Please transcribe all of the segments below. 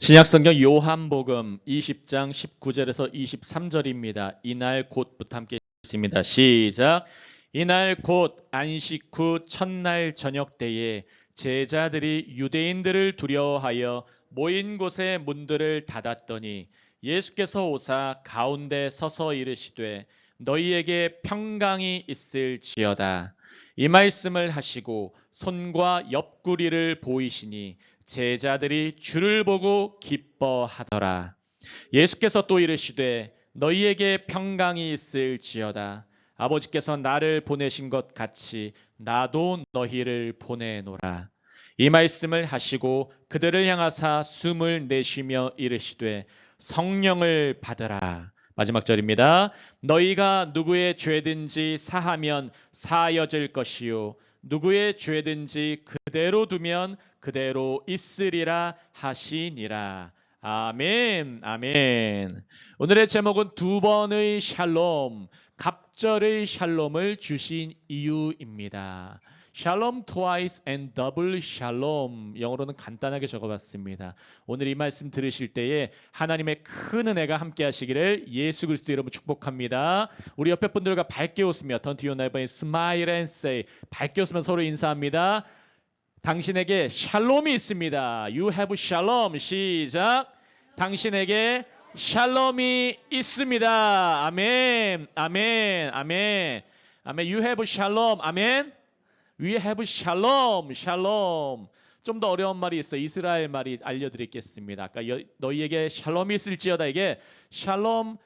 신약성경 요한복음 20장 19절에서 23절입니다. 이날 곧부터 함께 읽습니다. 시작. 이날 곧 안식 후 첫날 저녁 때에 제자들이 유대인들을 두려워하여 모인 곳에 문들을 닫았더니 예수께서 오사 가운데 서서 이르시되 너희에게 평강이 있을지어다. 이 말씀을 하시고 손과 옆구리를 보이시니 제자들이 주를 보고 기뻐하더라. 예수께서 또 이르시되 너희에게 평강이 있을지어다. 아버지께서 나를 보내신 것 같이 나도 너희를 보내노라. 이 말씀을 하시고 그들을 향하사 숨을 내쉬며 이르시되 성령을 받으라. 마지막 절입니다. 너희가 누구의 죄든지 사하면 사여질 것이요 누구의 죄든지 그대로 두면 그대로 있으리라 하시니라. 아멘, 아멘. 오늘의 제목은 두 번의 샬롬, 갑절의 샬롬을 주신 이유입니다. 샬롬 twice and double 샬롬, 영어로는 간단하게 적어봤습니다. 오늘 이 말씀 들으실 때에 하나님의 큰 은혜가 함께 하시기를 예수 그리스도 이름으로 축복합니다. 우리 옆에 분들과 밝게 웃으며 Turn to your neighbor and smile and say, 밝게 웃으면 서로 인사합니다. 당신에게 샬롬이 있습니다. You have shalom. 시작. 당신에게 샬롬이 있습니다. 아멘. 아멘. 아멘. 아멘. You have shalom. 아멘. We have shalom. 샬롬. 좀 더 어려운 말이 있어요. 이스라엘 말이 알려드리겠습니다. 아까 너희에게 샬롬이 있을지어다. 이게 샬롬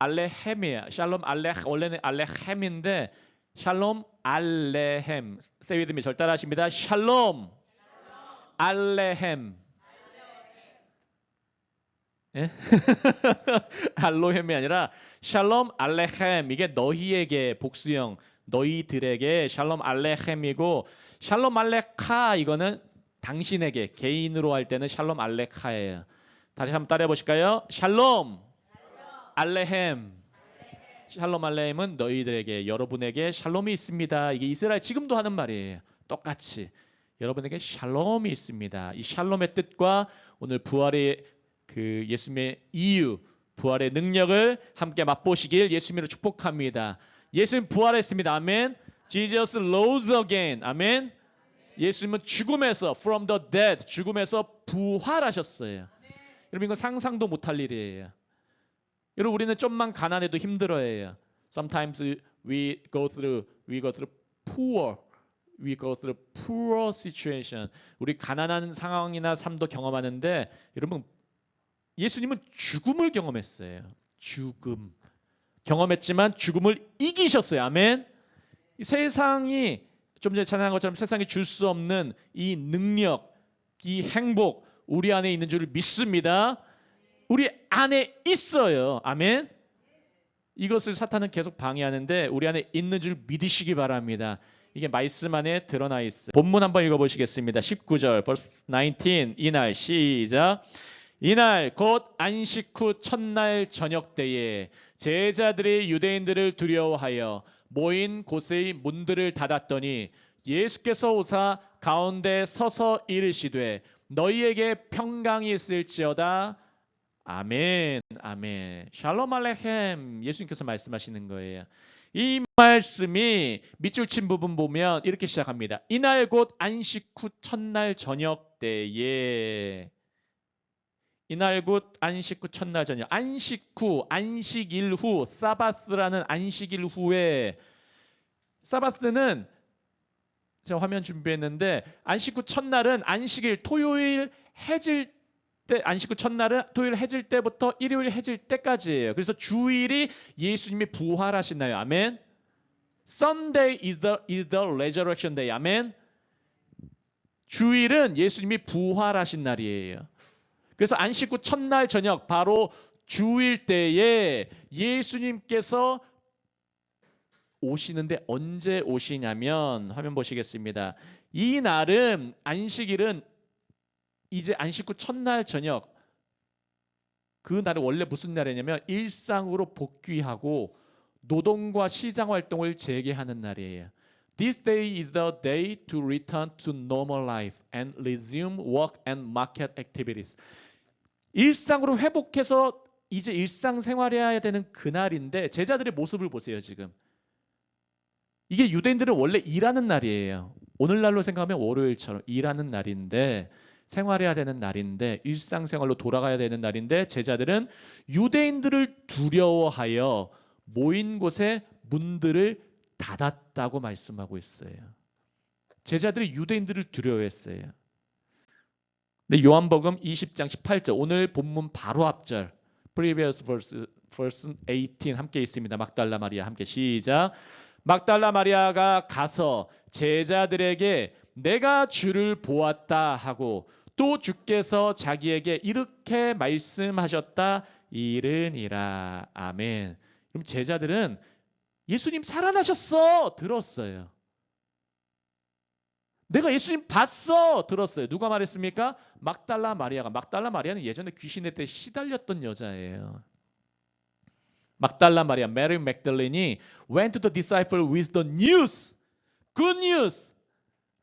알레헴이야. 샬롬 원래는 알레헴인데 샬롬 알레헴. Say with me. 절 따라하십니다. 샬롬 알레헴. 예? 알로헴이 아니라 샬롬 알레헴. 이게 너희에게 복수형 너희들에게 샬롬 알레헴이고 샬롬 알레카 이거는 당신에게 개인으로 할 때는 샬롬 알레카예요. 다시 한번 따라해 보실까요? 샬롬 알레헴. 샬롬 알레헴은 너희들에게 여러분에게 샬롬이 있습니다. 이게 이스라엘 지금도 하는 말이에요. 똑같이 여러분에게 샬롬이 있습니다. 이 샬롬의 뜻과 오늘 부활의 그 예수님의 이유, 부활의 능력을 함께 맛보시길 예수님으로 축복합니다. 예수님 부활했습니다. 아멘. Jesus rose again. 아멘. 예수님은 죽음에서 from the dead, 죽음에서 부활하셨어요. 여러분 이건 상상도 못할 일이에요. 여러분 우리는 좀만 가난해도 힘들어해요. Sometimes we go through poor situation. 우리 가난한 상황이나 삶도 경험하는데 여러분 예수님은 죽음을 경험했어요. 죽음 경험했지만 죽음을 이기셨어요. 아멘. 이 세상이 좀 전에 찬양한 것처럼 세상이 줄 수 없는 이 능력, 이 행복 우리 안에 있는 줄을 믿습니다. 우리 안에 있어요. 아멘. 이것을 사탄은 계속 방해하는데 우리 안에 있는 줄 믿으시기 바랍니다. 이게 말씀 안에 드러나 있어요. 본문 한번 읽어보시겠습니다. 19절, verse 19. 이날 시작. 이날 곧 안식 후 첫날 저녁 때에 제자들이 유대인들을 두려워하여 모인 곳의 문들을 닫았더니 예수께서 오사 가운데 서서 이르시되 너희에게 평강이 있을지어다. 아멘. 아멘. 샬롬 알레헴. 예수님께서 말씀하시는 거예요. 이 말씀이 밑줄 친 부분 보면 이렇게 시작합니다. 이날 곧 안식 후 첫날 저녁 때에 이날 곧 안식 후 첫날 저녁. 안식 후, 안식일 후, 사바스라는 안식일 후에 사바스는 제가 화면 준비했는데 안식 후 첫날은 안식일 토요일 해질 때 안식 후 첫날은 토요일 해질 때부터 일요일 해질 때까지예요. 그래서 주일이 예수님이 부활하신 날이에요. 아멘. Sunday is the resurrection day. 아멘. 주일은 예수님이 부활하신 날이에요. 그래서 안식 후 첫날 저녁 바로 주일 때에 예수님께서 오시는데 언제 오시냐면 화면 보시겠습니다. 이 날은 안식일은 이제 안식 후 첫날 저녁 그 날은 원래 무슨 날이냐면 일상으로 복귀하고 노동과 시장 활동을 재개하는 날이에요. This day is the day to return to normal life and resume work and market activities. 일상으로 회복해서 이제 일상생활해야 되는 그날인데 제자들의 모습을 보세요. 지금 이게 유대인들은 원래 일하는 날이에요. 오늘날로 생각하면 월요일처럼 일하는 날인데 생활해야 되는 날인데 일상생활로 돌아가야 되는 날인데 제자들은 유대인들을 두려워하여 모인 곳에 문들을 닫았다고 말씀하고 있어요. 제자들이 유대인들을 두려워했어요. 근데 요한복음 20장 18절 오늘 본문 바로 앞절 previous verse 18 함께 있습니다. 막달라 마리아 함께 시작. 막달라 마리아가 가서 제자들에게 내가 주를 보았다 하고 또 주께서 자기에게 이렇게 말씀하셨다 이르니라. 아멘. 그럼 제자들은 예수님 살아나셨어 들었어요. 내가 예수님 봤어 들었어요. 누가 말했습니까? 막달라 마리아가. 막달라 마리아는 예전에 귀신의 때 시달렸던 여자예요. 막달라 마리아, 메리 맥달린이 went to the disciple with the news, good news.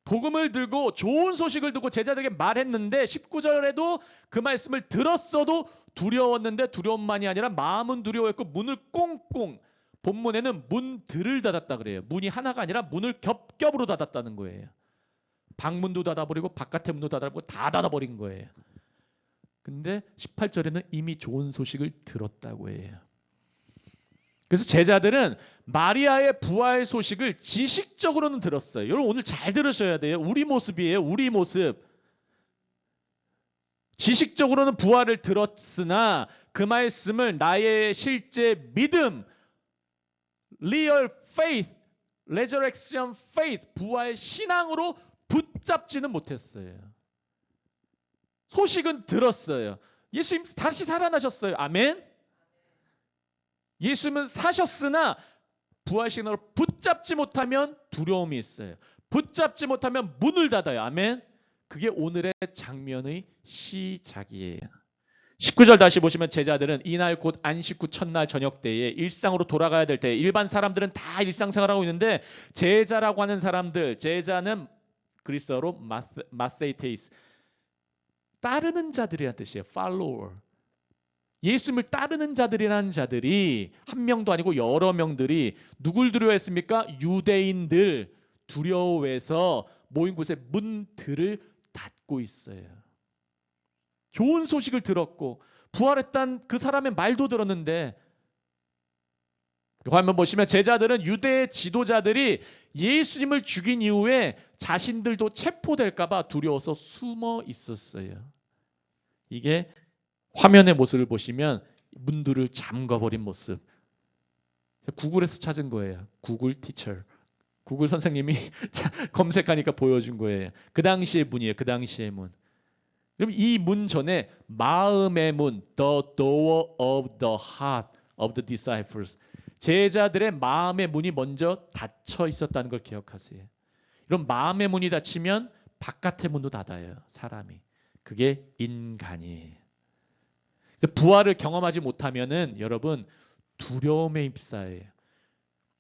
복음을 들고 좋은 소식을 듣고 제자들에게 말했는데 19절에도 그 말씀을 들었어도 두려웠는데 두려움만이 아니라 마음은 두려워했고 문을 꽁꽁 본문에는 문들을 닫았다 그래요. 문이 하나가 아니라 문을 겹겹으로 닫았다는 거예요. 방문도 닫아버리고 바깥의 문도 닫아버리고 다 닫아버린 거예요. 근데 18절에는 이미 좋은 소식을 들었다고 해요. 그래서 제자들은 마리아의 부활 소식을 지식적으로는 들었어요. 여러분 오늘 잘 들으셔야 돼요. 우리 모습이에요. 우리 모습. 지식적으로는 부활을 들었으나 그 말씀을 나의 실제 믿음, real faith, resurrection faith, 부활 신앙으로 붙잡지는 못했어요. 소식은 들었어요. 예수님 다시 살아나셨어요. 아멘. 예수님은 사셨으나 부활 신앙으로 붙잡지 못하면 두려움이 있어요. 붙잡지 못하면 문을 닫아요. 아멘. 그게 오늘의 장면의 시작이에요. 19절 다시 보시면 제자들은 이날 곧 안식 후 첫날 저녁 때에 일상으로 돌아가야 될 때 일반 사람들은 다 일상생활하고 있는데 제자라고 하는 사람들, 제자는 그리스어로 마세이테이스, 따르는 자들이라는 뜻이에요. follower. 예수님을 따르는 자들이라는 자들이 한 명도 아니고 여러 명들이 누굴 두려워했습니까? 유대인들 두려워해서 모인 곳에 문들을 닫고 있어요. 좋은 소식을 들었고 부활했다는 그 사람의 말도 들었는데 화면 보시면 제자들은 유대 지도자들이 예수님을 죽인 이후에 자신들도 체포될까 봐 두려워서 숨어 있었어요. 이게 화면의 모습을 보시면 문들을 잠가버린 모습. 구글에서 찾은 거예요. 구글 티처. 구글 선생님이 검색하니까 보여준 거예요. 그 당시의 문이에요. 그 당시의 문. 그럼 이 문 전에 마음의 문, the door of the heart of the disciples. 제자들의 마음의 문이 먼저 닫혀 있었다는 걸 기억하세요. 이런 마음의 문이 닫히면 바깥의 문도 닫아요. 사람이. 그게 인간이에요. 부활을 경험하지 못하면은 여러분 두려움에 휩싸여요.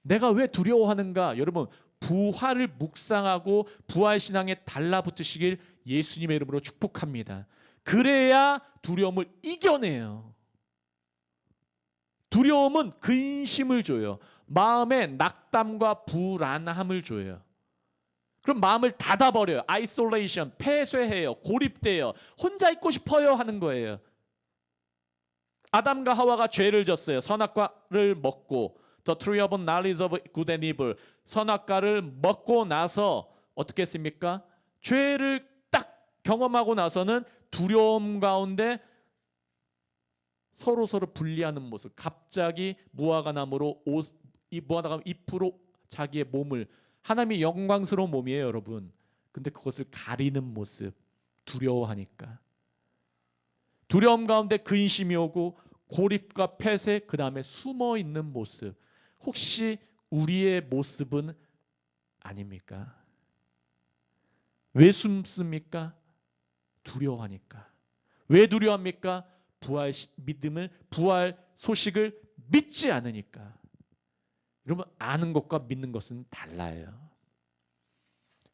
내가 왜 두려워하는가? 여러분 부활을 묵상하고 부활 신앙에 달라붙으시길 예수님의 이름으로 축복합니다. 그래야 두려움을 이겨내요. 두려움은 근심을 줘요. 마음에 낙담과 불안함을 줘요. 그럼 마음을 닫아버려요. 아이솔레이션, 폐쇄해요. 고립돼요. 혼자 있고 싶어요 하는 거예요. 아담과 하와가 죄를 졌어요. 선악과를 먹고 The tree of knowledge of good and evil. 선악과를 먹고 나서 어떻게 했습니까? 죄를 딱 경험하고 나서는 두려움 가운데 서로 분리하는 모습. 갑자기 무화과나무로 무화과나무 잎으로 자기의 몸을, 하나님의 영광스러운 몸이에요, 여러분. 근데 그것을 가리는 모습. 두려워하니까. 두려움 가운데 근심이 오고 고립과 폐쇄, 그 다음에 숨어 있는 모습. 혹시 우리의 모습은 아닙니까? 왜 숨습니까? 두려워하니까. 왜 두려워합니까? 부활 소식을 믿지 않으니까. 여러분 아는 것과 믿는 것은 달라요.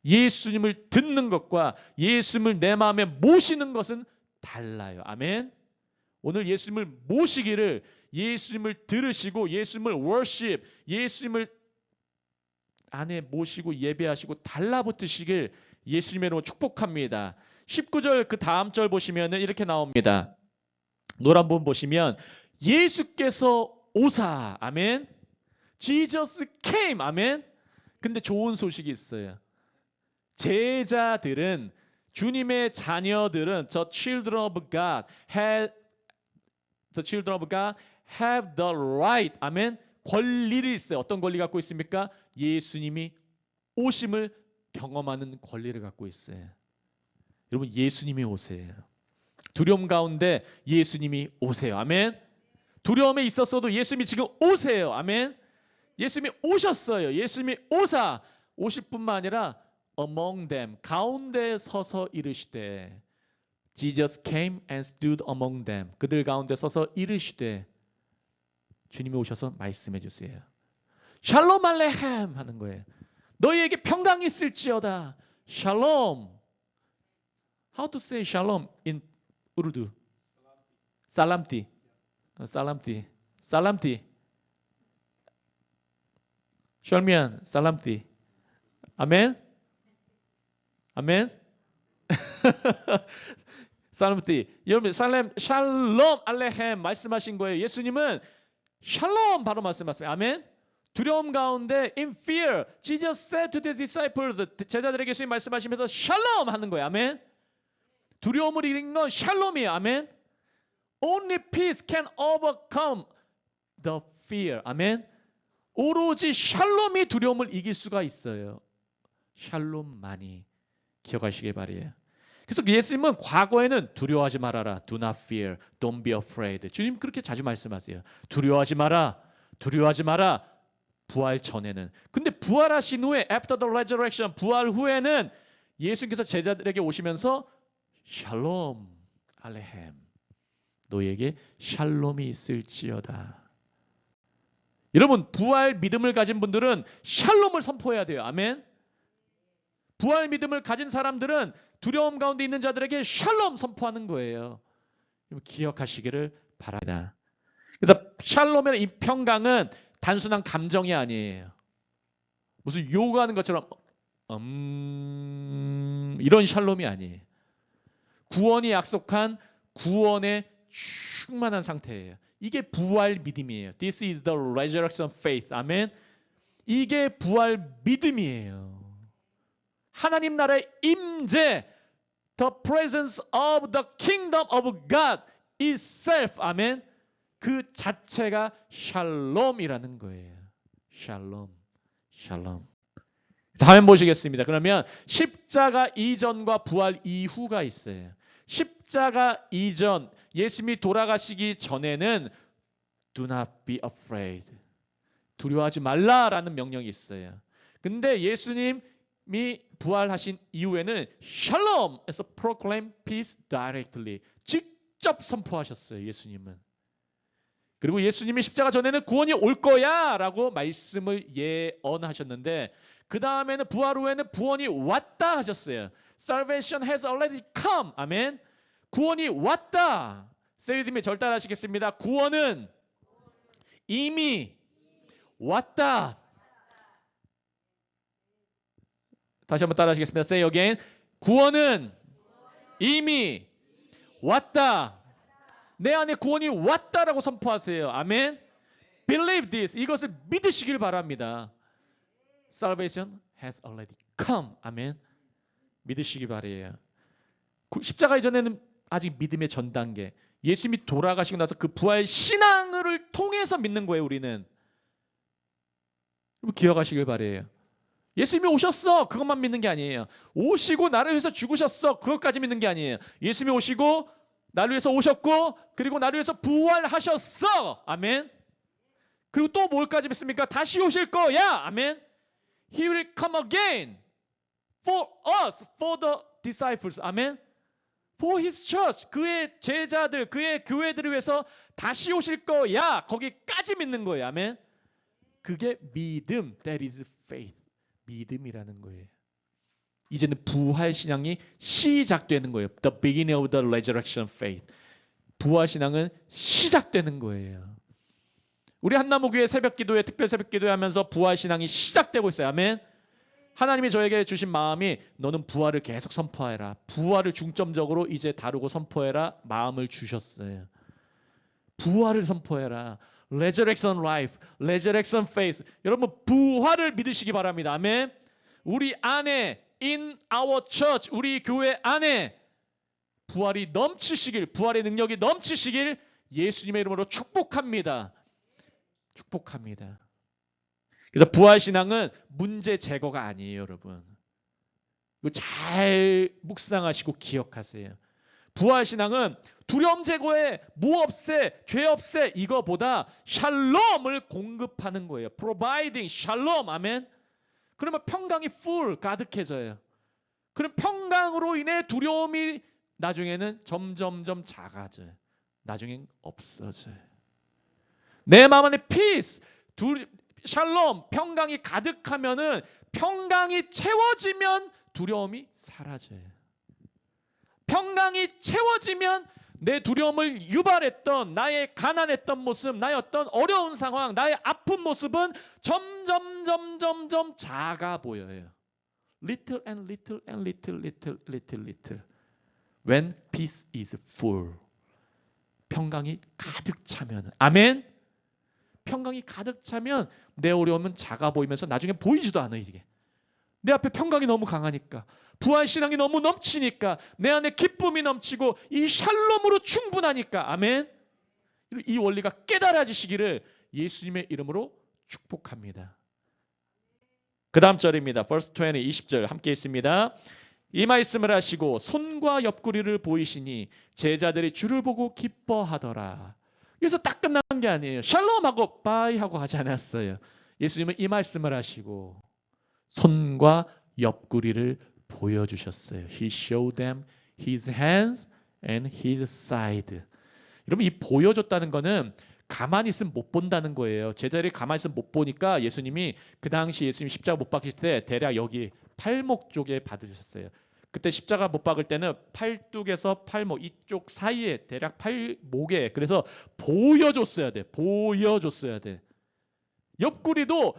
예수님을 듣는 것과 예수님을 내 마음에 모시는 것은 달라요. 아멘. 오늘 예수님을 모시기를, 예수님을 들으시고 예수님을 worship, 예수님을 안에 모시고 예배하시고 달라붙으시길 예수님의 이름으로 축복합니다. 19절 그 다음 절 보시면 이렇게 나옵니다. 노란 부분 보시면 예수께서 오사. 아멘. Jesus came. 아멘. 근데 좋은 소식이 있어요. 제자들은, 주님의 자녀들은 the children of God have the right. 아멘. 권리를 있어요. 어떤 권리 갖고 있습니까? 예수님이 오심을 경험하는 권리를 갖고 있어요. 여러분, 예수님이 오세요. 두려움 가운데 예수님이 오세요. 아멘. 두려움에 있었어도 예수님이 지금 오세요. 아멘. 예수님이 오셨어요. 예수님이 오실 뿐만 아니라 among them, 가운데 서서 이르시되, Jesus came and stood among them. 그들 가운데 서서 이르시되, 주님이 오셔서 말씀해 주세요. 샬롬 알레햄 하는 거예요. 너희에게 평강이 있을지어다. 샬롬. How to say shalom in Urdu? 살람티. 살람티. 셜미안, 살람티. 아멘? 아멘? 살람티. 여러분, 샬롬 알레햄 말씀하신 거예요. 예수님은 샬롬 바로 말씀하셨어요. 아멘? 두려움 가운데 in fear, Jesus said to the disciples, 제자들에게 예수님 말씀하시면서 샬롬 하는 거예요. 아멘? 두려움을 이긴 건 샬롬이에요. 아멘? Only peace can overcome the fear. 아멘? 오로지 샬롬이 두려움을 이길 수가 있어요. 샬롬만이. 기억하시길 바라요. 그래서 예수님은 과거에는 두려워하지 말아라. Do not fear. Don't be afraid. 주님 그렇게 자주 말씀하세요. 두려워하지 마라. 두려워하지 마라. 부활 전에는. 근데 부활하신 후에 after the resurrection, 부활 후에는 예수님께서 제자들에게 오시면서 샬롬 알레햄. 너희에게 샬롬이 있을지어다. 여러분, 부활 믿음을 가진 분들은 샬롬을 선포해야 돼요. 아멘. 부활 믿음을 가진 사람들은 두려움 가운데 있는 자들에게 샬롬 선포하는 거예요. 기억하시기를 바랍니다. 그래서 샬롬의 이 평강은 단순한 감정이 아니에요. 무슨 요구하는 것처럼 이런 샬롬이 아니에요. 구원이 약속한 구원의 충만한 상태예요. 이게 부활 믿음이에요. This is the resurrection faith. 아멘. 이게 부활 믿음이에요. 하나님 나라의 임재, the presence of the kingdom of God itself. 아멘. 그 자체가 샬롬이라는 거예요. 샬롬. 화면 보시겠습니다. 그러면 십자가 이전과 부활 이후가 있어요. 십자가 이전, 예수님이 돌아가시기 전에는 do not be afraid. 두려워하지 말라라는 명령이 있어요. 근데 예수님이 부활하신 이후에는 샬롬에서 proclaim peace directly. 직접 선포하셨어요. 예수님은. 그리고 예수님이 십자가 전에는 구원이 올 거야 라고 말씀을 예언하셨는데 그 다음에는 부활 후에는 구원이 왔다 하셨어요. Salvation has already come. 아멘. 구원이 왔다. 세리님이 절 따라하시겠습니다. 구원은 이미 왔다. 다시 한번 따라하시겠습니다. Say again. 구원은 이미 왔다. 내 안에 구원이 왔다라고 선포하세요. 아멘. Believe this. 이것을 믿으시길 바랍니다. Salvation has already come. 아멘. 믿으시기 바래요. 십자가 이전에는 아직 믿음의 전 단계. 예수님이 돌아가시고 나서 그 부활 신앙을 통해서 믿는 거예요. 우리는. 기억하시길 바래요. 예수님이 오셨어. 그것만 믿는 게 아니에요. 오시고 나를 위해서 죽으셨어. 그것까지 믿는 게 아니에요. 예수님이 오시고 나를 위해서 오셨고 그리고 나를 위해서 부활하셨어. 아멘. 그리고 또 뭘까지 믿습니까? 다시 오실 거야. 아멘. He will come again for us, for the disciples. 아멘. For his church. 그의 제자들, 그의 교회들을 위해서 다시 오실 거야. 거기까지 믿는 거예요. 아멘. 그게 믿음. That is faith. 믿음이라는 거예요. 이제는 부활 신앙이 시작되는 거예요. The beginning of the resurrection faith. 부활신앙은 시작되는 거예요. 우리 한나무교회 새벽기도회 특별 새벽기도회 하면서 부활신앙이 시작되고 있어요. 아멘. 하나님이 저에게 주신 마음이 너는 부활을 계속 선포해라. 부활을 중점적으로 이제 다루고 선포해라. 마음을 주셨어요. 부활을 선포해라. Resurrection life, Resurrection faith. 여러분 부활을 믿으시기 바랍니다. 아멘. 우리 안에 in our church, 우리 교회 안에 부활이 넘치시길, 부활의 능력이 넘치시길 예수님의 이름으로 축복합니다. 축복합니다. 그래서 부활신앙은 문제 제거가 아니에요, 여러분. 이거 잘 묵상하시고 기억하세요. 부활신앙은 두려움 제거에 뭐 없애, 죄 없애 이거보다 샬롬을 공급하는 거예요. Providing 샬롬, 아멘. 그러면 평강이 full, 가득해져요. 그럼 평강으로 인해 두려움이 나중에는 점점점 작아져요. 나중엔 없어져요. 내 마음 안에 peace, 샬롬, 평강이 가득하면은 평강이 채워지면 두려움이 사라져요. 평강이 채워지면 내 두려움을 유발했던 나의 가난했던 모습, 나의 어떤 어려운 상황, 나의 아픈 모습은 점점 작아 보여요. Little and little and little. When peace is full. 평강이 가득 차면. 아멘. 평강이 가득 차면 내 어려움은 작아 보이면서 나중에 보이지도 않아요. 이게. 내 앞에 평강이 너무 강하니까. 부활신앙이 너무 넘치니까. 내 안에 기쁨이 넘치고 이 샬롬으로 충분하니까. 아멘. 이 원리가 깨달아지시기를 예수님의 이름으로 축복합니다. 그 다음 절입니다. verse 20, 20절 함께 있습니다. 이 말씀을 하시고 손과 옆구리를 보이시니 제자들이 주를 보고 기뻐하더라. 그래서 딱 끝난 게 아니에요. 샬롬하고 바이 하고 하지 않았어요. 예수님은 이 말씀을 하시고 손과 옆구리를 보여주셨어요. He showed them his hands and his side. 여러분 이 보여줬다는 거는 가만히 있으면 못 본다는 거예요. 제자들이 가만히 있으면 못 보니까 예수님이 그 당시 예수님 십자가 못 박히실 때 대략 여기 팔목 쪽에 받으셨어요. 그때 십자가 못 박을 때는 팔뚝에서 팔목 이쪽 사이에 대략 팔목에 그래서 보여줬어야 돼. 보여줬어야 돼. 옆구리도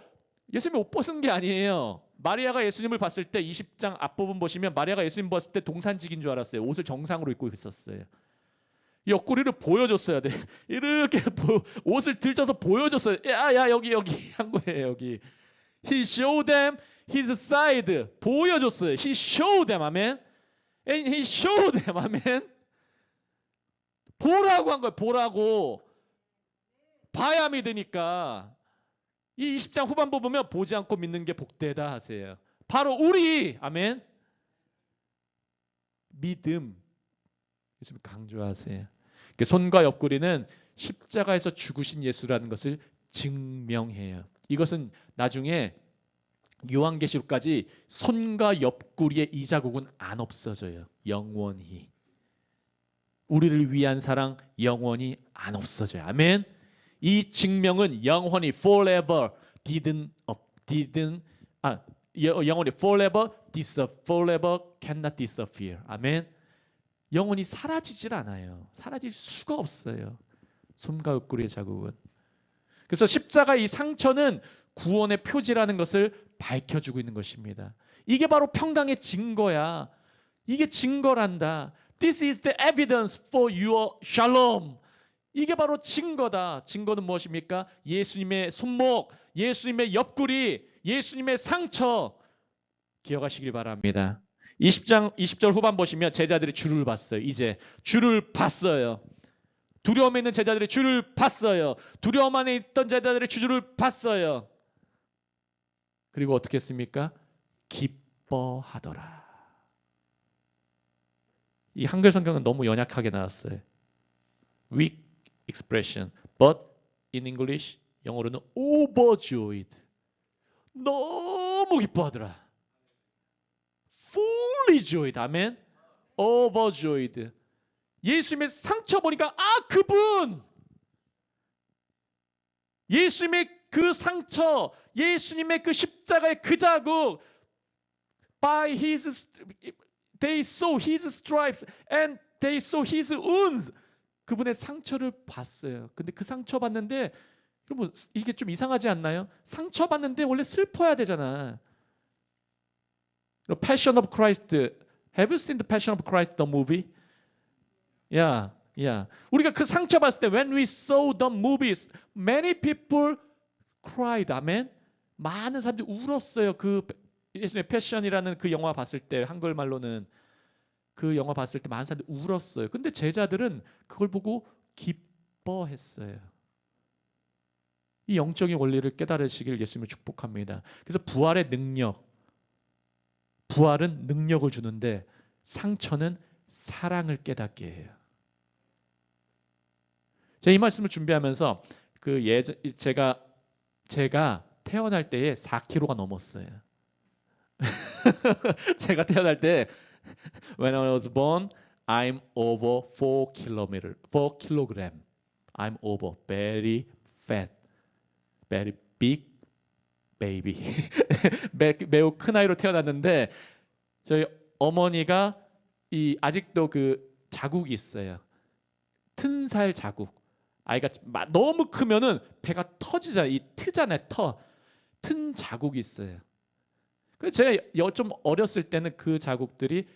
예수님이 옷 벗은 게 아니에요. 마리아가 예수님을 봤을 때 20장 앞부분 보시면 마리아가 예수님 봤을 때 동산직인 줄 알았어요. 옷을 정상으로 입고 있었어요. 옆구리를 보여줬어야 돼. 이렇게 옷을 들쳐서 보여줬어요. 야 여기 한 거예요. 여기. He showed them his side. 보여줬어요. He showed them. 아멘. And he showed them. 아멘. 보라고 한 거예요. 보라고. 봐야 믿으니까. 이 20장 후반부 보면 보지 않고 믿는 게 복되다 하세요. 바로 우리. 아멘. 믿음. 예수님 강조하세요. 손과 옆구리는 십자가에서 죽으신 예수라는 것을 증명해요. 이것은 나중에 요한계시록까지 손과 옆구리의 이 자국은 안 없어져요. 영원히. 우리를 위한 사랑 영원히 안 없어져요. 아멘. 이 증명은 영원히 forever 영원히 forever cannot disappear. 아멘. 영원히 사라지질 않아요. 사라질 수가 없어요. 손과 옆구리의 자국은. 그래서 십자가 이 상처는 구원의 표지라는 것을 밝혀주고 있는 것입니다. 이게 바로 평강의 증거야. 이게 증거란다. This is the evidence for your shalom. 이게 바로 증거다. 증거는 무엇입니까? 예수님의 손목, 예수님의 옆구리, 예수님의 상처 기억하시길 바랍니다. 20장 20절 후반 보시면 제자들이 주를 봤어요. 이제 주를 봤어요. 두려움에 있는 제자들이 주를 봤어요. 두려움 안에 있던 제자들이 주를 봤어요. 그리고 어떻게 했습니까? 기뻐하더라. 이 한글 성경은 너무 연약하게 나왔어요. Weak expression. But in English, 영어로는 overjoyed. 너무 기뻐하더라. fully joyed. 아멘. overjoyed. 예수님의 상처 보니까 그분. 예수님의 그 상처, 예수님의 그 십자가의 그 자국. By his they saw his stripes and they saw his wounds. 그분의 상처를 봤어요. 근데 그 상처 봤는데 여러분 이게 좀 이상하지 않나요? 상처 봤는데 원래 슬퍼야 되잖아. Passion of Christ. Have you seen the Passion of Christ the movie? Yeah, yeah. 우리가 그 상처 봤을 때 when we saw the movies, many people cried. 아멘. 많은 사람들이 울었어요. 그 예수님의 패션이라는 그 영화 봤을 때 한글말로는 그 영화 봤을 때 많은 사람들이 울었어요. 근데 제자들은 그걸 보고 기뻐했어요. 이 영적인 원리를 깨달으시길 예수님을 축복합니다. 그래서 부활의 능력, 부활은 능력을 주는데 상처는 사랑을 깨닫게 해요. 제가 이 말씀을 준비하면서 제가 태어날 때에 4kg가 넘었어요. 제가 태어날 때 when I was born, I'm over 4kg. I'm over very fat, very big baby. 매우 큰 아이로 태어났는데 저희 어머니가 아직도 그 자국이 있어요. 튼살 자국. 아이가 너무 크면은 배가 터지잖아요. 이 트잖아요. 튼 자국이 있어요. 그래서 제가 좀 어렸을 때는 그 자국들이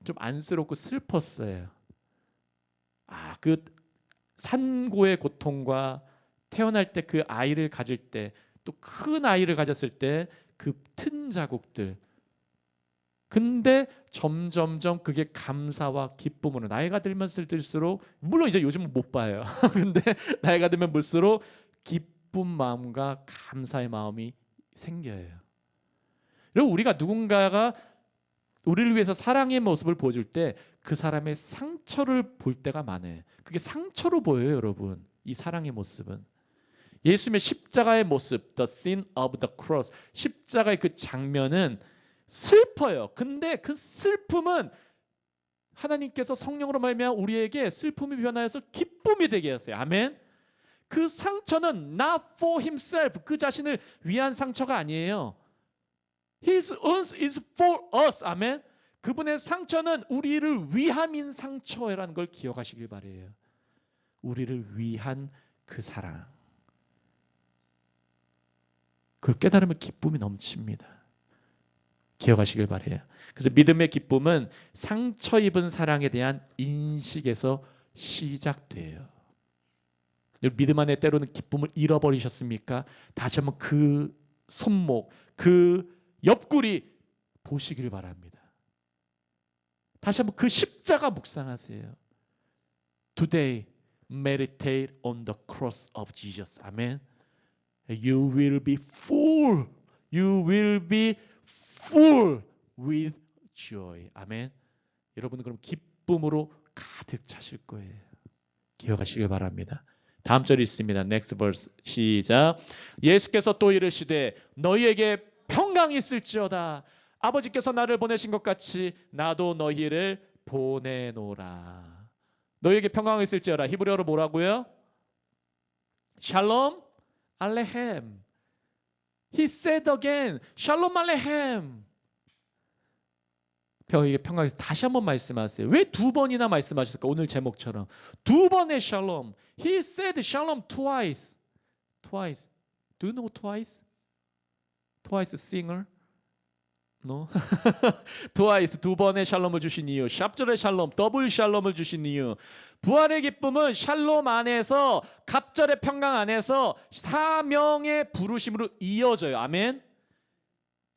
좀 안쓰럽고 슬펐어요. 그 산고의 고통과 태어날 때 그 아이를 가질 때 또 큰 아이를 가졌을 때 그 튼 자국들. 근데 점점점 그게 감사와 기쁨으로 나이가 들수록 물론 이제 요즘은 못 봐요. 근데 나이가 들면 물수록 기쁜 마음과 감사의 마음이 생겨요. 그리고 우리가 누군가가 우리를 위해서 사랑의 모습을 보여줄 때 그 사람의 상처를 볼 때가 많아요. 그게 상처로 보여요, 여러분. 이 사랑의 모습은. 예수님의 십자가의 모습, the sin of the cross, 십자가의 그 장면은 슬퍼요. 근데 그 슬픔은 하나님께서 성령으로 말미암아 우리에게 슬픔이 변하여서 기쁨이 되게 하세요. 아멘. 그 상처는 not for himself, 그 자신을 위한 상처가 아니에요. His wounds is for us. 아멘. 그분의 상처는 우리를 위함인 상처라는 걸 기억하시길 바래요. 우리를 위한 그 사랑. 그걸 깨달으면 기쁨이 넘칩니다. 기억하시길 바래요. 그래서 믿음의 기쁨은 상처 입은 사랑에 대한 인식에서 시작돼요. 믿음 안에 때로는 기쁨을 잃어버리셨습니까? 다시 한번 그 손목, 그 옆구리 보시길 바랍니다. 다시 한번 그 십자가 묵상하세요. Today, meditate on the cross of Jesus. 아멘. You will be full. You will be full with joy. 아멘. 여러분은 그럼 기쁨으로 가득 차실 거예요. 기억하시길 바랍니다. 다음 절이 있습니다. Next verse 시작. 예수께서 또 이르시되 너희에게 평강이 있을지어다. 아버지께서 나를 보내신 것 같이 나도 너희를 보내노라. 너희에게 평강이 있을지어다. 히브리어로 뭐라고요? 샬롬 알레헴. He said again, 샬롬 알레헴. 너희에게 평강이 있을지어다. 다시 한번 말씀하세요. 왜 두 번이나 말씀하셨을까? 오늘 제목처럼. 두 번의 샬롬. He said 샬롬 twice. Twice. Do you know twice? Twice singer? No? twice 두 번의 샬롬을 주신 이유, 샵절의 샬롬, 더블 샬롬을 주신 이유. 부활의 기쁨은 샬롬 안에서 갑절의 평강 안에서 사명의 부르심으로 이어져요. 아멘.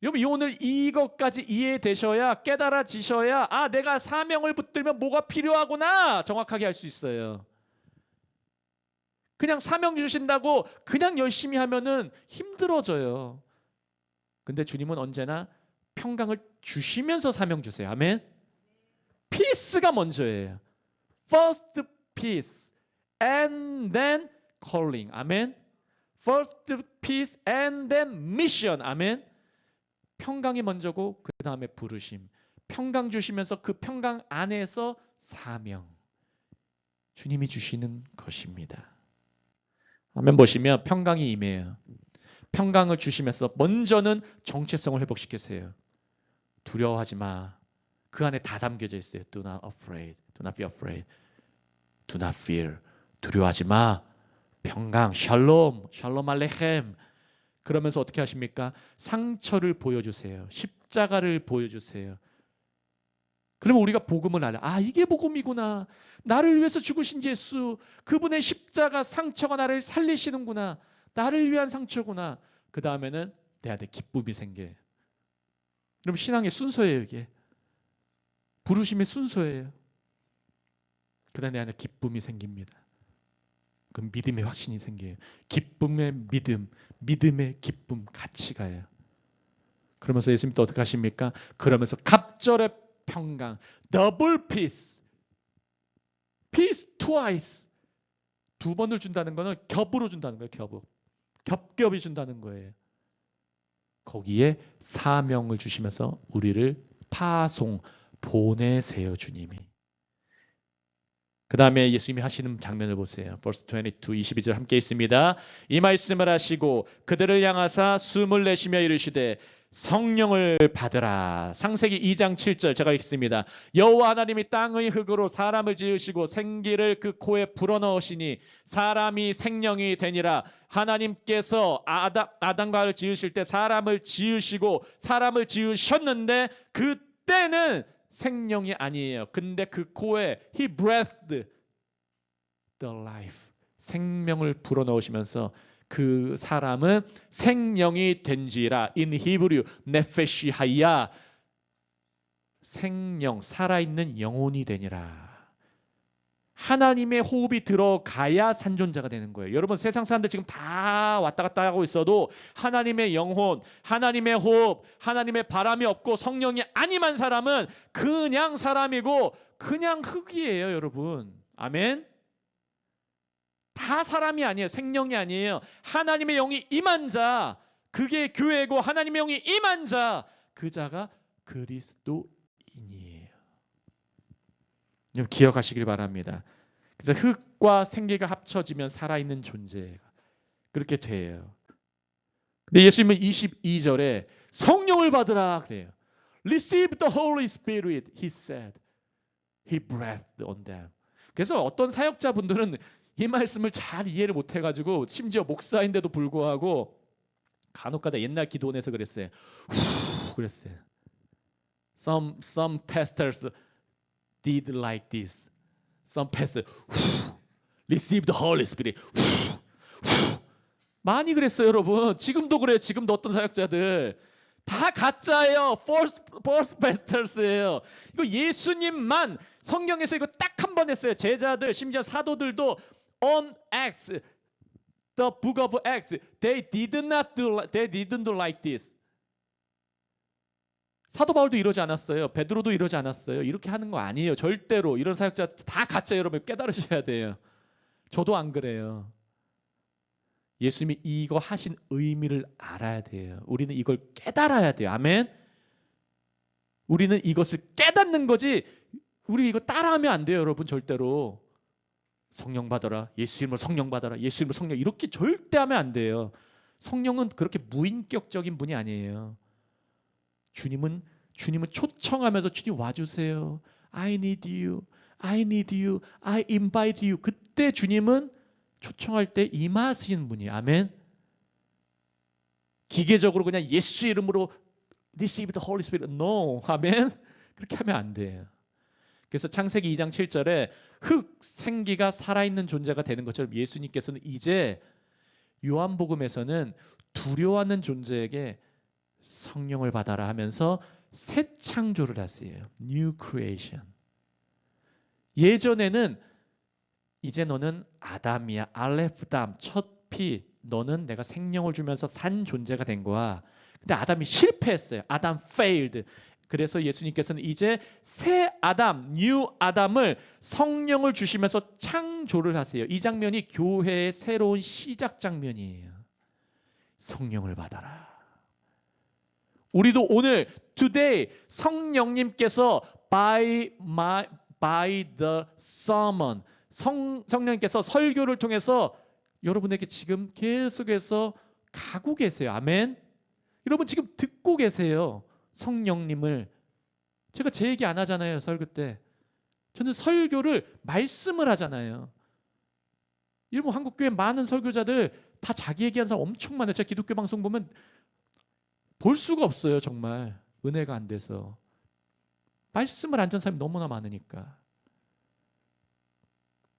여러분 오늘 이것까지 이해되셔야 깨달아지셔야 내가 사명을 붙들면 뭐가 필요하구나 정확하게 알 수 있어요. 그냥 사명 주신다고 그냥 열심히 하면은 힘들어져요. 근데 주님은 언제나 평강을 주시면서 사명 주세요. 아멘. peace가 먼저예요. First peace and then calling. 아멘. First peace and then mission. 아멘. 평강이 먼저고 그 다음에 부르심. 평강 주시면서 그 평강 안에서 사명. 주님이 주시는 것입니다. 화면 보시면 평강이 임해요. 평강을 주시면서 먼저는 정체성을 회복시키세요. 두려워하지 마. 그 안에 다 담겨져 있어요. Do not afraid. Do not be afraid. Do not fear. 두려워하지 마. 평강, 샬롬, 샬롬 알레켐. 그러면서 어떻게 하십니까? 상처를 보여주세요. 십자가를 보여주세요. 그러면 우리가 복음을 알아. 아, 이게 복음이구나. 나를 위해서 죽으신 예수. 그분의 십자가 상처가 나를 살리시는구나. 나를 위한 상처구나. 그 다음에는 내 안에 기쁨이 생겨요. 그럼 신앙의 순서예요, 이게. 부르심의 순서예요. 그 다음에 내 안에 기쁨이 생깁니다. 그 믿음의 확신이 생겨요. 기쁨의 믿음, 믿음의 기쁨 같이 가요. 그러면서 예수님 또 어떻게 하십니까? 그러면서 갑절의 평강, 더블 피스, 피스 트와이스. 두 번을 준다는 거는 겹으로 준다는 거예요. 겹으로. 겹겹이 준다는 거예요. 거기에 사명을 주시면서 우리를 파송, 보내세요, 주님이. 그 다음에 예수님이 하시는 장면을 보세요. verse 22, 22절 함께 있습니다. 이 말씀을 하시고 그들을 향하사 숨을 내쉬며 이르시되 성령을 받으라. 창세기 2장 7절 제가 읽습니다. 여호와 하나님이 땅의 흙으로 사람을 지으시고 생기를 그 코에 불어넣으시니 사람이 생명이 되니라. 하나님께서 아담과를 지으실 때 사람을 지으시고 사람을 지으셨는데 그때는 생명이 아니에요. 근데 그 코에 He breathed the life. 생명을 불어넣으시면서 그 사람은 생명이 된지라. In Hebrew, nefesh haya. 생명, 살아있는 영혼이 되니라. 하나님의 호흡이 들어가야 산존자가 되는 거예요. 여러분 세상 사람들 지금 다 왔다 갔다 하고 있어도 하나님의 영혼, 하나님의 호흡, 하나님의 바람이 없고 성령이 아님한 사람은 그냥 사람이고 그냥 흙이에요, 여러분. 아멘. 다 사람이 아니에요. 생명이 아니에요. 하나님의 영이 임한 자, 그게 교회고 하나님의 영이 임한 자, 그 자가 그리스도인이에요. 기억하시길 바랍니다. 그래서 흙과 생기가 합쳐지면 살아있는 존재가 그렇게 돼요. 근데 예수님은 22절에 성령을 받으라 그래요. Receive the Holy Spirit, He said. He breathed on them. 그래서 어떤 사역자분들은 이 말씀을 잘 이해를 못해가지고 심지어 목사인데도 불구하고 간혹가다 옛날 기도원에서 그랬어요. 그랬어요. Some pastors did like this. Some pastors receive the Holy Spirit. 많이 그랬어요, 여러분. 지금도 그래요. 지금도 어떤 사역자들 다 가짜예요. false pastors예요. 이거 예수님만 성경에서 이거 딱 한 번 했어요. 제자들, 심지어 사도들도 on Acts, the book of Acts, they didn't do like this. 사도 바울도 이러지 않았어요. 베드로도 이러지 않았어요. 이렇게 하는 거 아니에요. 절대로. 이런 사역자 다 가짜. 여러분 깨달으셔야 돼요. 저도 안 그래요. 예수님이 이거 하신 의미를 알아야 돼요. 우리는 이걸 깨달아야 돼요. 아멘. 우리는 이것을 깨닫는 거지 우리 이거 따라하면 안 돼요. 여러분 절대로. 성령 받아라. 예수 이름으로 성령 받아라. 예수 이름으로 성령. 이렇게 절대 하면 안 돼요. 성령은 그렇게 무인격적인 분이 아니에요. 주님은 초청하면서 주님 와주세요. I need you. I need you. I invite you. 그때 주님은 초청할 때 임하시는 분이에요. 아멘. 기계적으로 그냥 예수 이름으로 receive the Holy Spirit. No. 아멘. 그렇게 하면 안 돼요. 그래서 창세기 2장 7절에 흙, 생기가 살아있는 존재가 되는 것처럼 예수님께서는 이제 요한복음에서는 두려워하는 존재에게 성령을 받아라 하면서 새 창조를 하세요. New creation. 예전에는 이제 너는 아담이야. 알레프담, 첫 피. 너는 내가 생명을 주면서 산 존재가 된 거야. 근데 아담이 실패했어요. 아담 failed. 그래서 예수님께서는 이제 새 아담, 뉴 아담을 성령을 주시면서 창조를 하세요. 이 장면이 교회의 새로운 시작 장면이에요. 성령을 받아라. 우리도 오늘 today 성령님께서 by the sermon 성령님께서 설교를 통해서 여러분에게 지금 계속해서 가고 계세요. 아멘. 여러분 지금 듣고 계세요. 성령님을. 제가 제 얘기 안 하잖아요. 설교 때. 저는 설교를 말씀을 하잖아요. 여러분 한국교회 많은 설교자들 다 자기 얘기하는 사람 엄청 많아요. 제가 기독교 방송 보면 볼 수가 없어요. 정말 은혜가 안 돼서. 말씀을 안 전는 사람이 너무나 많으니까.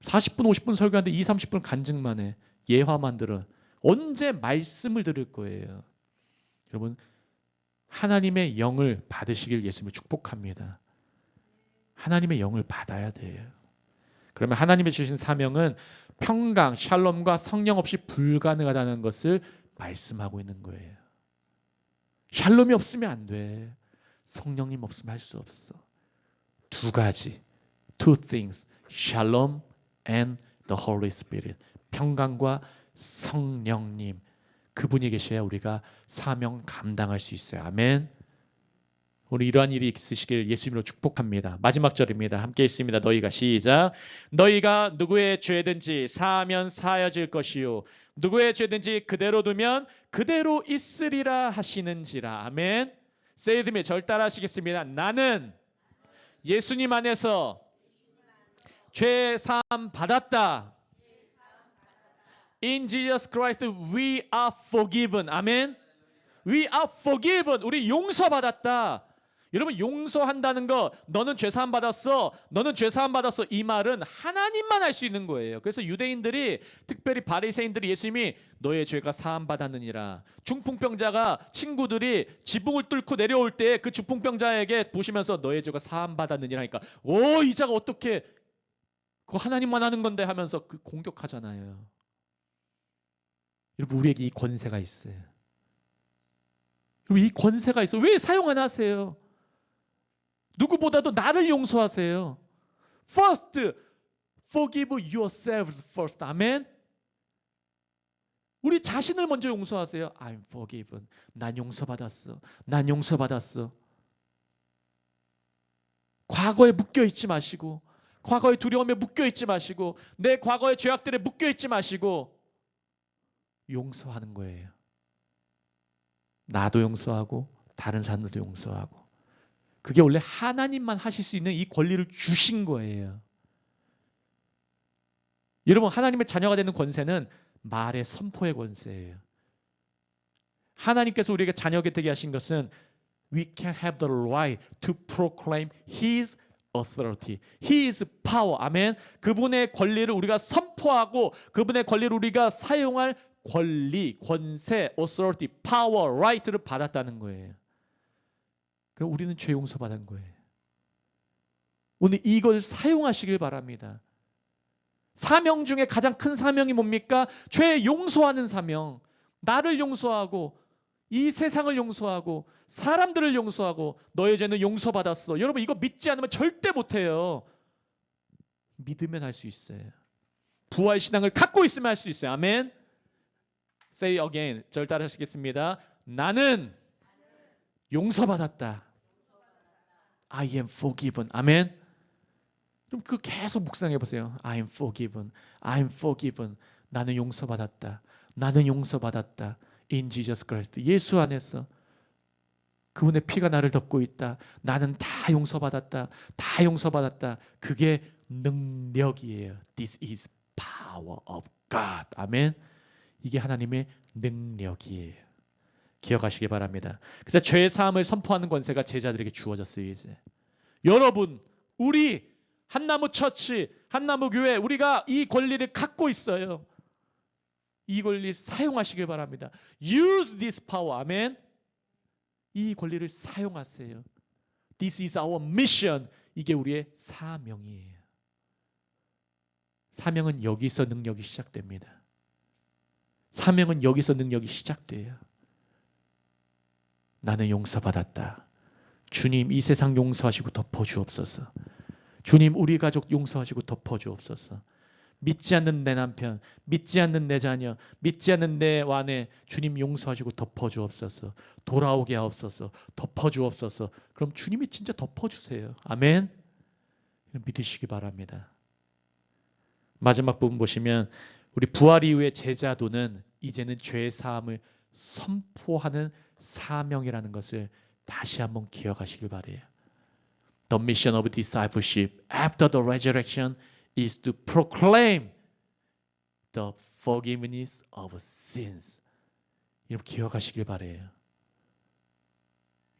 40분 50분 설교하는데 2, 30분 간증만 해. 예화만 들어. 언제 말씀을 들을 거예요. 여러분 하나님의 영을 받으시길 예수님을 축복합니다. 하나님의 영을 받아야 돼요. 그러면 하나님이 주신 사명은 평강, 샬롬과 성령 없이 불가능하다는 것을 말씀하고 있는 거예요. 샬롬이 없으면 안 돼. 성령님 없으면 할 수 없어. 두 가지. Two things. Shalom and the Holy Spirit. 평강과 성령님. 그분이 계셔야 우리가 사명 감당할 수 있어요. 아멘. 우리 이러한 일이 있으시길 예수님으로 축복합니다. 마지막 절입니다. 함께 있습니다. 너희가 시작. 너희가 누구의 죄든지 사하면 사하여질 것이요 누구의 죄든지 그대로 두면 그대로 있으리라 하시는지라. 아멘. 세이드미 절 따라 하시겠습니다. 나는 예수님 안에서 죄 사함 받았다. In Jesus Christ we are forgiven. 아멘. We are forgiven. 우리 용서받았다. 여러분 용서한다는 거 너는 죄사함 받았어. 너는 죄사함 받았어. 이 말은 하나님만 할 수 있는 거예요. 그래서 유대인들이 특별히 바리새인들이 예수님이 너의 죄가 사함 받았느니라. 중풍병자가 친구들이 지붕을 뚫고 내려올 때 그 중풍병자에게 보시면서 너의 죄가 사함 받았느니라 하니까 이 자가 어떻게 그거 하나님만 하는 건데 하면서 그 공격하잖아요. 여러분 우리에게 이 권세가 있어요. 여러분 이 권세가 있어. 왜 사용 안 하세요? 누구보다도 나를 용서하세요. First, forgive yourselves first. 아멘. 우리 자신을 먼저 용서하세요. I'm forgiven. 난 용서받았어. 난 용서받았어. 과거에 묶여있지 마시고 과거의 두려움에 묶여있지 마시고 내 과거의 죄악들에 묶여있지 마시고 용서하는 거예요. 나도 용서하고 다른 사람들도 용서하고 그게 원래 하나님만 하실 수 있는 이 권리를 주신 거예요. 여러분 하나님의 자녀가 되는 권세는 말의 선포의 권세예요. 하나님께서 우리에게 자녀가 되게 하신 것은 we can have the right to proclaim His authority, His power. 아멘. 그분의 권리를 우리가 선포하고 그분의 권리를 우리가 사용할 권리, 권세, authority, power, right를 받았다는 거예요. 그럼 우리는 죄 용서 받은 거예요. 오늘 이걸 사용하시길 바랍니다. 사명 중에 가장 큰 사명이 뭡니까? 죄 용서하는 사명. 나를 용서하고 이 세상을 용서하고 사람들을 용서하고 너의 죄는 용서받았어. 여러분 이거 믿지 않으면 절대 못해요. 믿으면 할 수 있어요. 부활신앙을 갖고 있으면 할 수 있어요. 아멘. Say again. 절 따라 하시겠습니다. 나는 용서받았다. I am forgiven. 아멘. 그럼 그 계속 묵상해 보세요. I am forgiven. I am forgiven. 나는 용서받았다. 나는 용서받았다. In Jesus Christ. 예수 안에서 그분의 피가 나를 덮고 있다. 나는 다 용서받았다. 다 용서받았다. 그게 능력이에요. This is power of God. 아멘. 이게 하나님의 능력이에요. 기억하시기 바랍니다. 그래서 죄 사함을 선포하는 권세가 제자들에게 주어졌어요. 이제 여러분, 우리 한나무 처치, 한나무 교회 우리가 이 권리를 갖고 있어요. 이 권리 사용하시길 바랍니다. Use this power. 아멘. 이 권리를 사용하세요. This is our mission. 이게 우리의 사명이에요. 사명은 여기서 능력이 시작됩니다. 사명은 여기서 능력이 시작돼요. 나는 용서받았다. 주님 이 세상 용서하시고 덮어주옵소서. 주님 우리 가족 용서하시고 덮어주옵소서. 믿지 않는 내 남편, 믿지 않는 내 자녀, 믿지 않는 내 아내 주님 용서하시고 덮어주옵소서. 돌아오게 하옵소서. 덮어주옵소서. 그럼 주님이 진짜 덮어주세요. 아멘. 믿으시기 바랍니다. 마지막 부분 보시면 우리 부활 이후의 제자도는 이제는 죄 사함을 선포하는 사명이라는 것을 다시 한번 기억하시길 바래요. The mission of discipleship after the resurrection is to proclaim the forgiveness of sins. 여러분 기억하시길 바래요.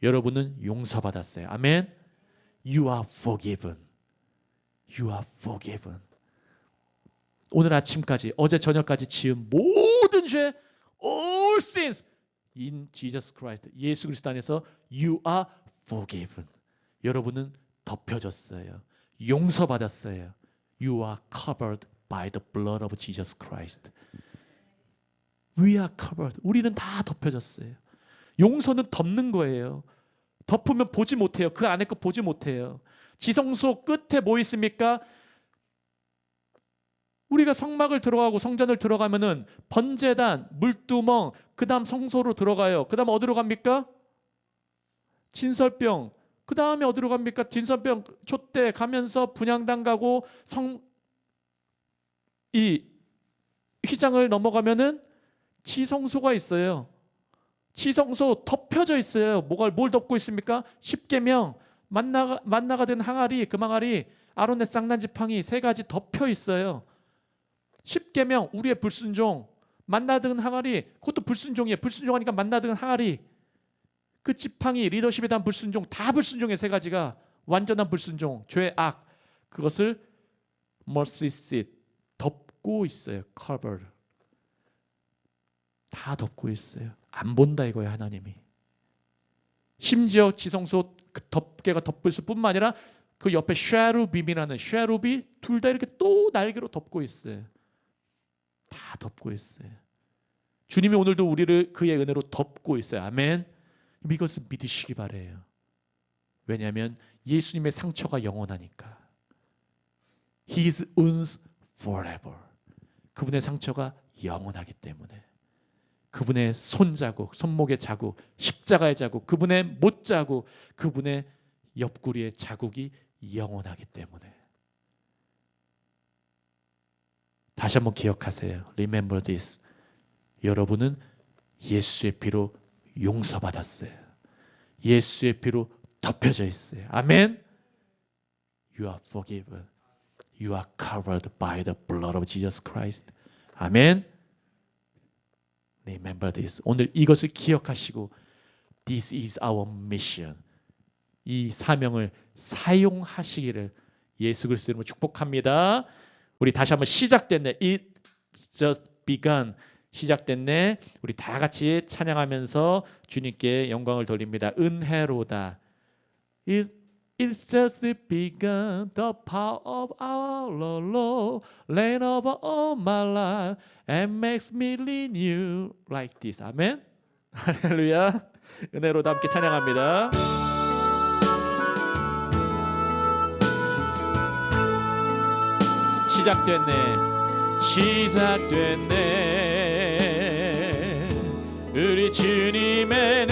여러분은 용서받았어요. 아멘. You are forgiven. You are forgiven. 오늘 아침까지 어제 저녁까지 지은 모든 죄 all sins in Jesus Christ. 예수 그리스도 안에서 you are forgiven. 여러분은 덮여졌어요. 용서받았어요. You are covered by the blood of Jesus Christ. We are covered. 우리는 다 덮여졌어요. 용서는 덮는 거예요. 덮으면 보지 못해요. 그 안에 거 보지 못해요. 지성소 끝에 뭐 있습니까? 우리가 성막을 들어가고 성전을 들어가면은 번제단, 물두멍, 그 다음 성소로 들어가요. 그 다음 어디로 갑니까? 진설병. 그 다음에 어디로 갑니까? 진설병 촛대 가면서 분향단 가고 이 휘장을 넘어가면은 지성소가 있어요. 지성소 덮여져 있어요. 뭘 덮고 있습니까? 십계명, 만나가 된 항아리, 그 항아리, 아론의 쌍난 지팡이 세 가지 덮여 있어요. 십계명, 우리의 불순종, 만나든 항아리, 그것도 불순종이에요. 불순종하니까 만나든 항아리, 그 지팡이, 리더십에 대한 불순종, 다 불순종의 세 가지가 완전한 불순종, 죄, 악, 그것을 mercy seat, 덮고 있어요. covered. 다 덮고 있어요. 안 본다 이거예요. 하나님이. 심지어 지성소 그 덮개가 덮을 뿐만 아니라 그 옆에 쉐루빔이라는 쉐루비 둘 다 이렇게 또 날개로 덮고 있어요. 다 덮고 있어요. 주님이 오늘도 우리를 그의 은혜로 덮고 있어요. 아멘. 이것을 믿으시기 바래요. 왜냐하면 예수님의 상처가 영원하니까. His wounds forever. 그분의 상처가 영원하기 때문에. 그분의 손자국, 손목의 자국, 십자가의 자국, 그분의 못자국, 그분의 옆구리의 자국이 영원하기 때문에. 다시 한번 기억하세요. Remember this. 여러분은 예수의 피로 용서받았어요. 예수의 피로 덮여져 있어요. 아멘. You are forgiven. You are covered by the blood of Jesus Christ. 아멘. Remember this. 오늘 이것을 기억하시고 This is our mission. 이 사명을 사용하시기를 예수 그리스도 이름으로 축복합니다. 우리 다시 한번 시작됐네. It's just begun. 시작됐네. 우리 다 같이 찬양하면서 주님께 영광을 돌립니다. 은혜로다. It's just begun, the power of our Lord, reign over all my life, and makes me renew like this. 아멘. 할렐루야. 은혜로다 함께 찬양합니다. 시작됐네. 시작됐네. 우리 주님의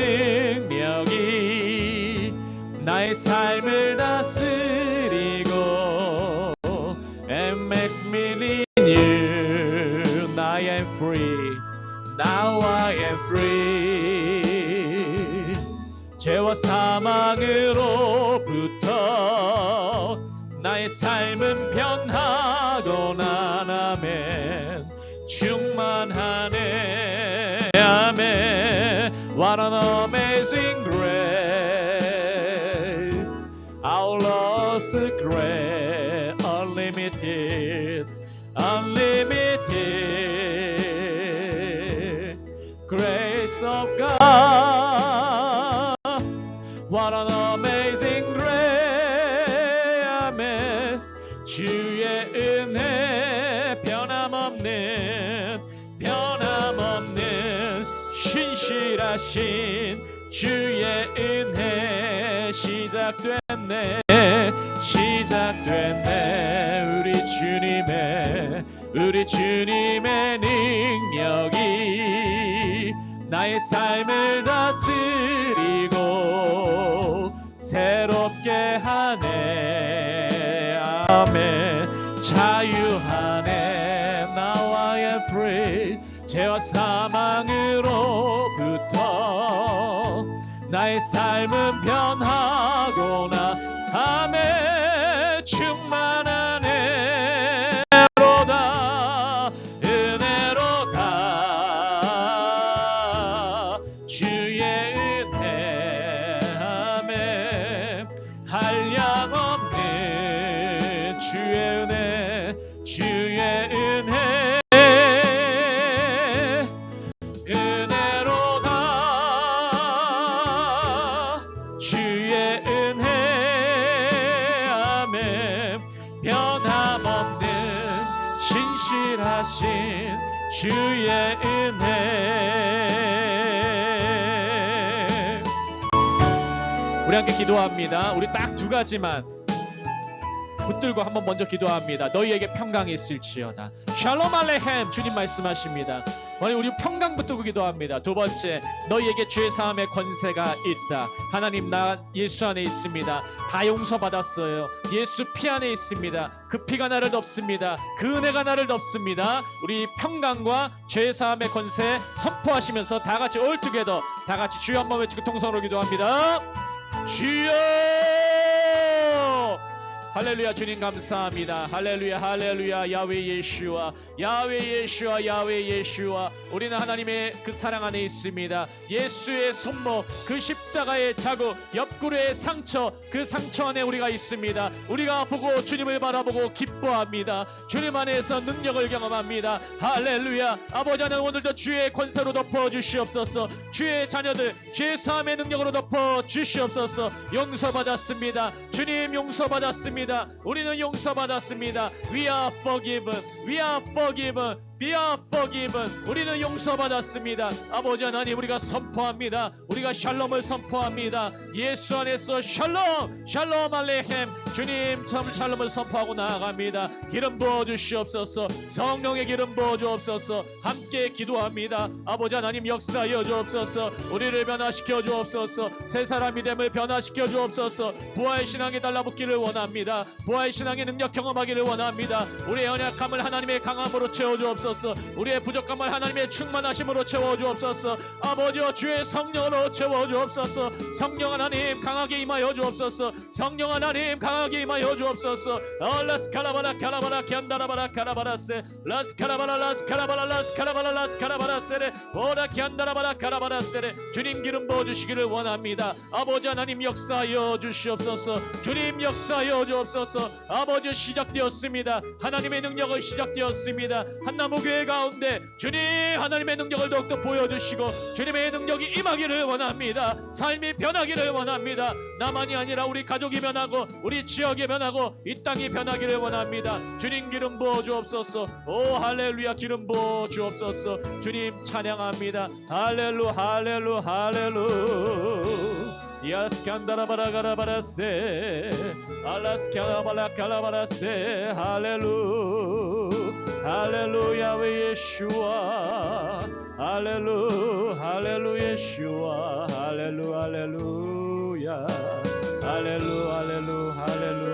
능력이 나의 삶을 다스리고 and makes me renew. I am free. Now I am free. 죄와 사망으로부터 나의 삶은 변하고나. 아멘. 충만하네. 아멘. What an amazing grace. Our love's great. Unlimited. Unlimited. Grace of God. What an amazing grace. Amen. 주의 은혜 변함없는 신실하신 주의 은혜 시작됐네. 시작됐네. 우리 주님의 능력이 나의 삶을 다스리고 새롭게 하네. 아멘. 자유하네. Now I am free. 죄와 사망으로부터 나의 삶은 변하고나. 아멘. 성실하신 주의 은혜. 우리 함께 기도합니다. 우리 딱 두 가지만 붙들고 한번 먼저 기도합니다. 너희에게 평강이 있을지어다. 샬롬 알레햄. 주님 말씀하십니다. 우리 평강 붙들고 기도합니다. 두 번째, 너희에게 죄 사함의 권세가 있다. 하나님, 나 예수 안에 있습니다. 다 용서받았어요. 예수 피 안에 있습니다. 그 피가 나를 덮습니다. 그 은혜가 나를 덮습니다. 우리 평강과 죄 사함의 권세 선포하시면서 다 같이 all together, 다 같이 주여 한번 외치고 통성으로 기도합니다. 주여! 할렐루야. 주님 감사합니다. 할렐루야, 할렐루야. 야훼 예슈아, 야훼 예슈아, 야훼 예슈아. 우리는 하나님의 그 사랑 안에 있습니다. 예수의 손목, 그 십자가의 자국, 옆구리의 상처, 그 상처 안에 우리가 있습니다. 우리가 보고 주님을 바라보고 기뻐합니다. 주님 안에서 능력을 경험합니다. 할렐루야. 아버지 하나님, 오늘도 주의 권세로 덮어 주시옵소서. 주의 자녀들 죄 사함의 능력으로 덮어 주시옵소서. 용서받았습니다. 주님, 용서받았습니다. 우리는 용서받았습니다. We are forgiven. We are forgiven. We are forgiven. 우리는 용서받았습니다. 아버지 하나님, 우리가 선포합니다. 우리가 샬롬을 선포합니다. 예수 안에서 샬롬, 샬롬 알레햄. 주님, 샬롬을 선포하고 나아갑니다. 기름 부어 주시옵소서. 성령의 기름 부어 주옵소서. 함께 기도합니다. 아버지 하나님, 역사하여 주옵소서. 우리를 변화시켜 주옵소서. 새 사람이 됨을 변화시켜 주옵소서. 부활의 신앙에 달라붙기를 원합니다. 부활의 신앙의 능력 경험하기를 원합니다. 우리의 연약함을 하나님의 강함으로 채워 주옵소서. 우리의 부족함을 하나님의 충만하심으로 채워주옵소서. 아버지와 주의 성령으로 채워주옵소서. 성령 하나님 강하게 임하여 주옵소서. 성령 하나님 강하게 임하여 주옵소서. 라스카라바라 카라바라 캔다라바라 카라바라세 라스카라바라 라스카라바라 라스카라바라 라스카라바라세레 오라 캔다라바라 카라바라세레. 주님 기름 부어주시기를 원합니다. 아버지 하나님 역사하여 주시옵소서. 주님 역사하여 주옵소서. 아버지 시작되었습니다. 하나님의 능력을 시작되었습니다. 한나무 교회 가운데 주님 하나님의 능력을 더욱더 보여주시고 주님의 능력이 임하기를 원합니다. 삶이 변하기를 원합니다. 나만이 아니라 우리 가족이 변하고 우리 지역이 변하고 이 땅이 변하기를 원합니다. 주님 기름 부어 주옵소서. 오 할렐루야. 기름 부어 주옵소서. 주님 찬양합니다. 할렐루 할렐루 할렐루. 야스칸다라바라가라바라세 알라스카라바라카라바라세 할렐루 할렐루야 예슈아 할렐루 할렐루 예슈아 할렐루 할렐루야 할렐루 할렐루 할렐루